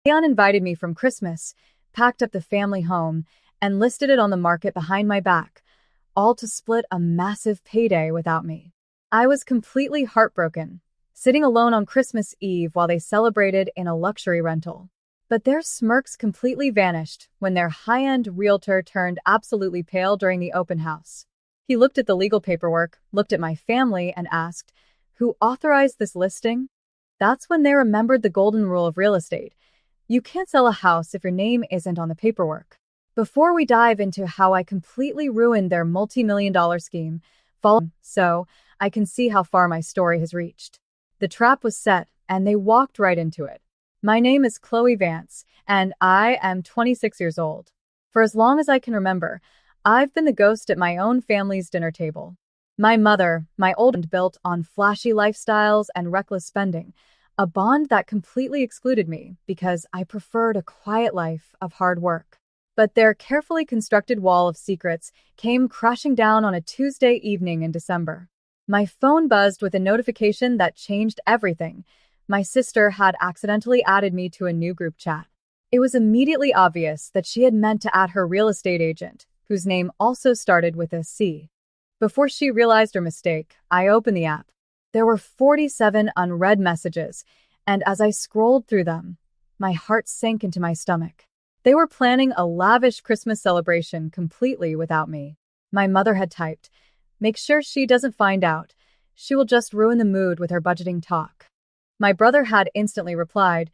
They uninvited me from Christmas, packed up the family home, and listed it on the market behind my back, all to split a massive payday without me. I was completely heartbroken, sitting alone on Christmas Eve while they celebrated in a luxury rental. But their smirks completely vanished when their high-end realtor turned absolutely pale during the open house. He looked at the legal paperwork, looked at my family, and asked, "Who authorized this listing?" That's when they remembered the golden rule of real estate. You can't sell a house if your name isn't on the paperwork. Before we dive into how I completely ruined their multi-million-dollar scheme, so I can see how far my story has reached. The trap was set, and they walked right into it. My name is Chloe Vance, and I am 26 years old. For as long as I can remember, I've been the ghost at my own family's dinner table. My mother, my old and built on flashy lifestyles and reckless spending, a bond that completely excluded me because I preferred a quiet life of hard work. But their carefully constructed wall of secrets came crashing down on a Tuesday evening in December. My phone buzzed with a notification that changed everything. My sister had accidentally added me to a new group chat. It was immediately obvious that she had meant to add her real estate agent, whose name also started with a C. Before she realized her mistake, I opened the app. There were 47 unread messages, and as I scrolled through them, my heart sank into my stomach. They were planning a lavish Christmas celebration completely without me. My mother had typed, "Make sure she doesn't find out. She will just ruin the mood with her budgeting talk." My brother had instantly replied,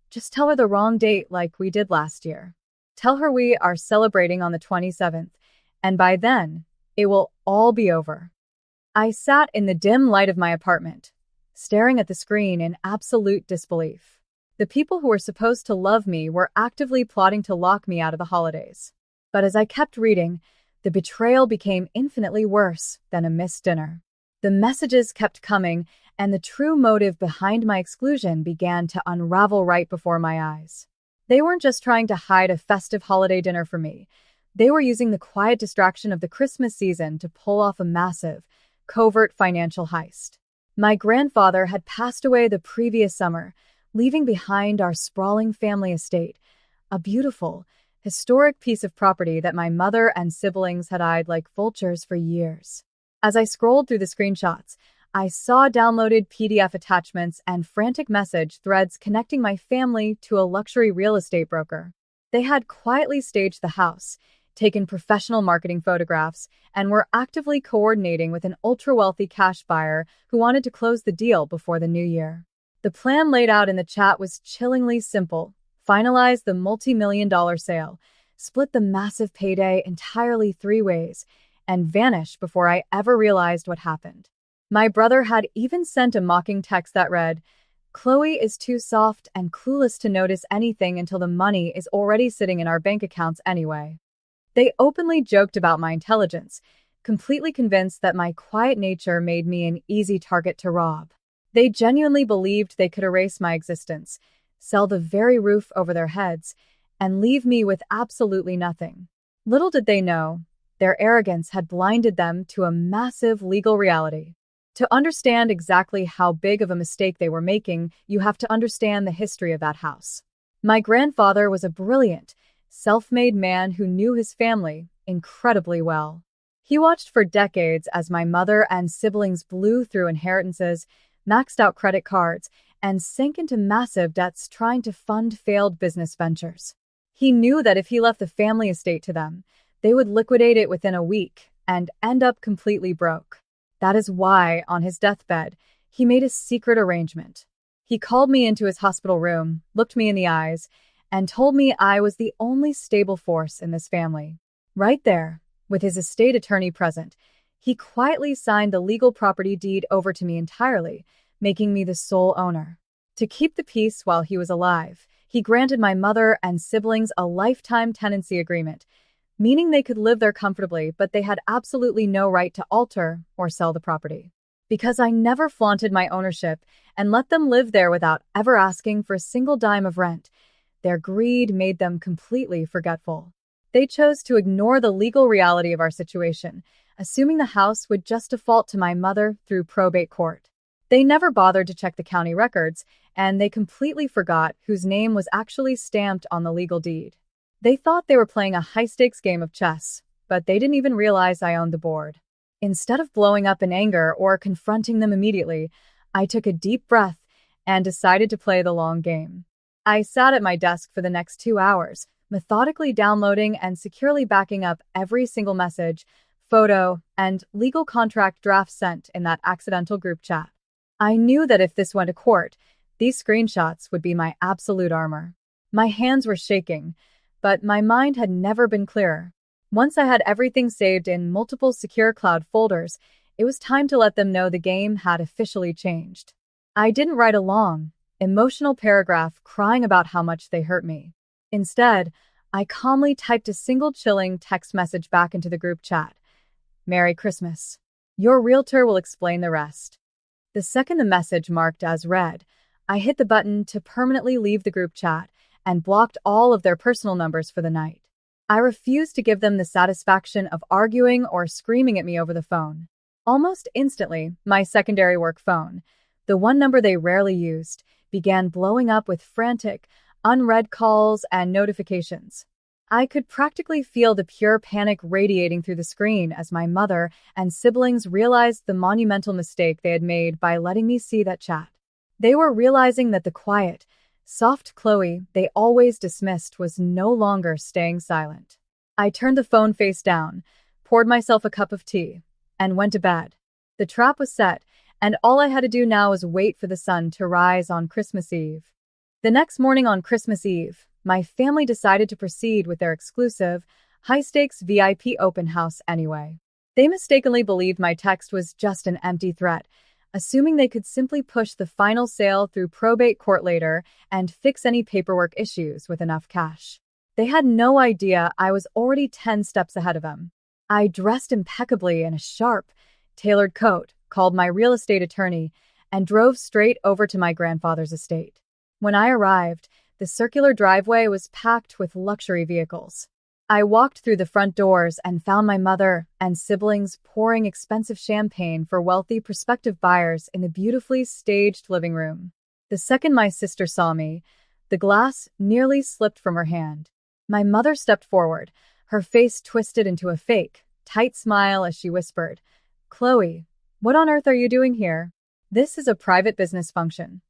"Just tell her the wrong date like we did last year. Tell her we are celebrating on the 27th, and by then, it will all be over." I sat in the dim light of my apartment, staring at the screen in absolute disbelief. The people who were supposed to love me were actively plotting to lock me out of the holidays. But as I kept reading, the betrayal became infinitely worse than a missed dinner. The messages kept coming, and the true motive behind my exclusion began to unravel right before my eyes. They weren't just trying to hide a festive holiday dinner from me. They were using the quiet distraction of the Christmas season to pull off a massive, covert financial heist. My grandfather had passed away the previous summer, leaving behind our sprawling family estate, a beautiful, historic piece of property that my mother and siblings had eyed like vultures for years. As I scrolled through the screenshots, I saw downloaded PDF attachments and frantic message threads connecting my family to a luxury real estate broker. They had quietly staged the house, taken professional marketing photographs, and were actively coordinating with an ultra-wealthy cash buyer who wanted to close the deal before the new year. The plan laid out in the chat was chillingly simple: finalize the multi-million-dollar sale, split the massive payday entirely 3 ways, and vanish before I ever realized what happened. My brother had even sent a mocking text that read, "Chloe is too soft and clueless to notice anything until the money is already sitting in our bank accounts anyway." They openly joked about my intelligence, completely convinced that my quiet nature made me an easy target to rob. They genuinely believed they could erase my existence, sell the very roof over their heads, and leave me with absolutely nothing. Little did they know, their arrogance had blinded them to a massive legal reality. To understand exactly how big of a mistake they were making, you have to understand the history of that house. My grandfather was a brilliant, self-made man who knew his family incredibly well. He watched for decades as my mother and siblings blew through inheritances, maxed out credit cards, and sank into massive debts trying to fund failed business ventures. He knew that if he left the family estate to them, they would liquidate it within a week and end up completely broke. That is why, on his deathbed, he made a secret arrangement. He called me into his hospital room, looked me in the eyes, and told me I was the only stable force in this family. Right there, with his estate attorney present, he quietly signed the legal property deed over to me entirely, making me the sole owner. To keep the peace while he was alive, he granted my mother and siblings a lifetime tenancy agreement, meaning they could live there comfortably, but they had absolutely no right to alter or sell the property. Because I never flaunted my ownership and let them live there without ever asking for a single dime of rent, their greed made them completely forgetful. They chose to ignore the legal reality of our situation, assuming the house would just default to my mother through probate court. They never bothered to check the county records, and they completely forgot whose name was actually stamped on the legal deed. They thought they were playing a high-stakes game of chess, but they didn't even realize I owned the board. Instead of blowing up in anger or confronting them immediately, I took a deep breath and decided to play the long game. I sat at my desk for the next 2 hours, methodically downloading and securely backing up every single message, photo, and legal contract draft sent in that accidental group chat. I knew that if this went to court, these screenshots would be my absolute armor. My hands were shaking, but my mind had never been clearer. Once I had everything saved in multiple secure cloud folders, it was time to let them know the game had officially changed. I didn't write a long, emotional paragraph crying about how much they hurt me. Instead, I calmly typed a single chilling text message back into the group chat. Merry Christmas. Your realtor will explain the rest. The second the message marked as read, I hit the button to permanently leave the group chat and blocked all of their personal numbers for the night. I refused to give them the satisfaction of arguing or screaming at me over the phone. Almost instantly, my secondary work phone, the one number they rarely used, began blowing up with frantic, unread calls and notifications. I could practically feel the pure panic radiating through the screen as my mother and siblings realized the monumental mistake they had made by letting me see that chat. They were realizing that the quiet, soft Chloe they always dismissed was no longer staying silent. I turned the phone face down, poured myself a cup of tea, and went to bed. The trap was set, and all I had to do now was wait for the sun to rise on Christmas Eve. The next morning on Christmas Eve, my family decided to proceed with their exclusive, high-stakes VIP open house anyway. They mistakenly believed my text was just an empty threat, assuming they could simply push the final sale through probate court later and fix any paperwork issues with enough cash. They had no idea I was already 10 steps ahead of them. I dressed impeccably in a sharp, tailored coat, called my real estate attorney, and drove straight over to my grandfather's estate. When I arrived, the circular driveway was packed with luxury vehicles. I walked through the front doors and found my mother and siblings pouring expensive champagne for wealthy prospective buyers in the beautifully staged living room. The second my sister saw me, the glass nearly slipped from her hand. My mother stepped forward, her face twisted into a fake, tight smile as she whispered, "Chloe, what on earth are you doing here? This is a private business function."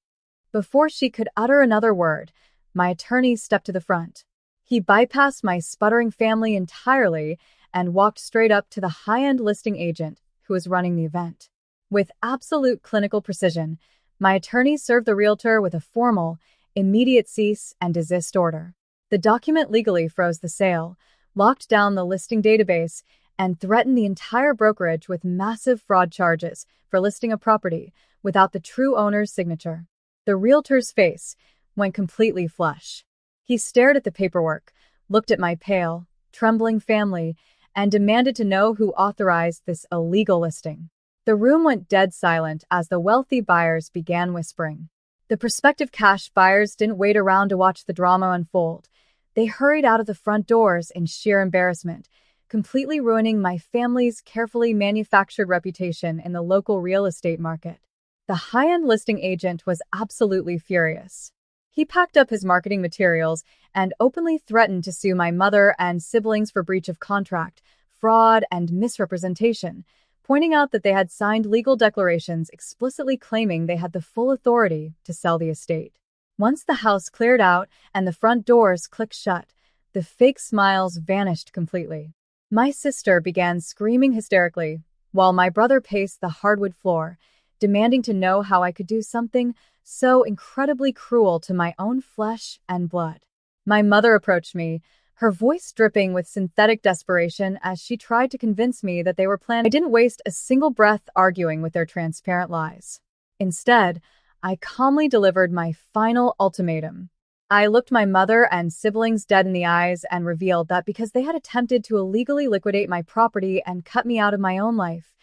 Before she could utter another word, my attorney stepped to the front. He bypassed my sputtering family entirely and walked straight up to the high-end listing agent who was running the event. With absolute clinical precision, my attorney served the realtor with a formal, immediate cease and desist order. The document legally froze the sale, locked down the listing database, and threatened the entire brokerage with massive fraud charges for listing a property without the true owner's signature. The realtor's face went completely flush. He stared at the paperwork, looked at my pale, trembling family, and demanded to know who authorized this illegal listing. The room went dead silent as the wealthy buyers began whispering. The prospective cash buyers didn't wait around to watch the drama unfold. They hurried out of the front doors in sheer embarrassment, completely ruining my family's carefully manufactured reputation in the local real estate market. The high-end listing agent was absolutely furious. He packed up his marketing materials and openly threatened to sue my mother and siblings for breach of contract, fraud, and misrepresentation, pointing out that they had signed legal declarations explicitly claiming they had the full authority to sell the estate. Once the house cleared out and the front doors clicked shut, the fake smiles vanished completely. My sister began screaming hysterically, while my brother paced the hardwood floor, demanding to know how I could do something so incredibly cruel to my own flesh and blood. My mother approached me, her voice dripping with synthetic desperation as she tried to convince me that they were planning. I didn't waste a single breath arguing with their transparent lies. Instead, I calmly delivered my final ultimatum. I looked my mother and siblings dead in the eyes and revealed that because they had attempted to illegally liquidate my property and cut me out of my own life,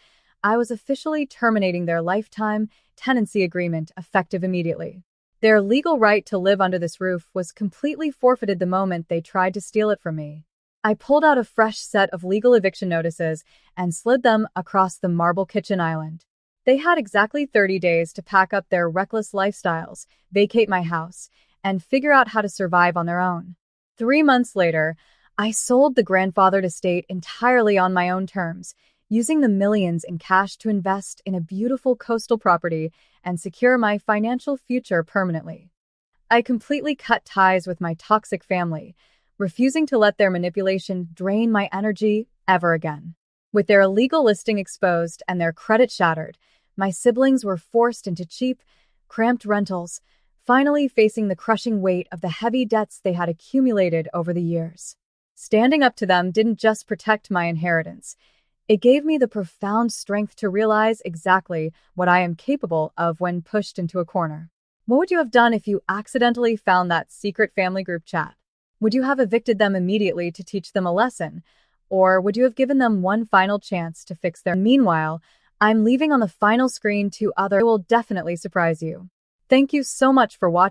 I was officially terminating their lifetime tenancy agreement effective immediately. Their legal right to live under this roof was completely forfeited the moment they tried to steal it from me. I pulled out a fresh set of legal eviction notices and slid them across the marble kitchen island. They had exactly 30 days to pack up their reckless lifestyles, vacate my house, and figure out how to survive on their own. 3 months later, I sold the grandfathered estate entirely on my own terms, using the millions in cash to invest in a beautiful coastal property and secure my financial future permanently. I completely cut ties with my toxic family, refusing to let their manipulation drain my energy ever again. With their illegal listing exposed and their credit shattered, my siblings were forced into cheap, cramped rentals, finally facing the crushing weight of the heavy debts they had accumulated over the years. Standing up to them didn't just protect my inheritance, it gave me the profound strength to realize exactly what I am capable of when pushed into a corner. What would you have done if you accidentally found that secret family group chat? Would you have evicted them immediately to teach them a lesson? Or would you have given them one final chance to fix their... Meanwhile, I'm leaving on the final screen two other will definitely surprise you. Thank you so much for watching.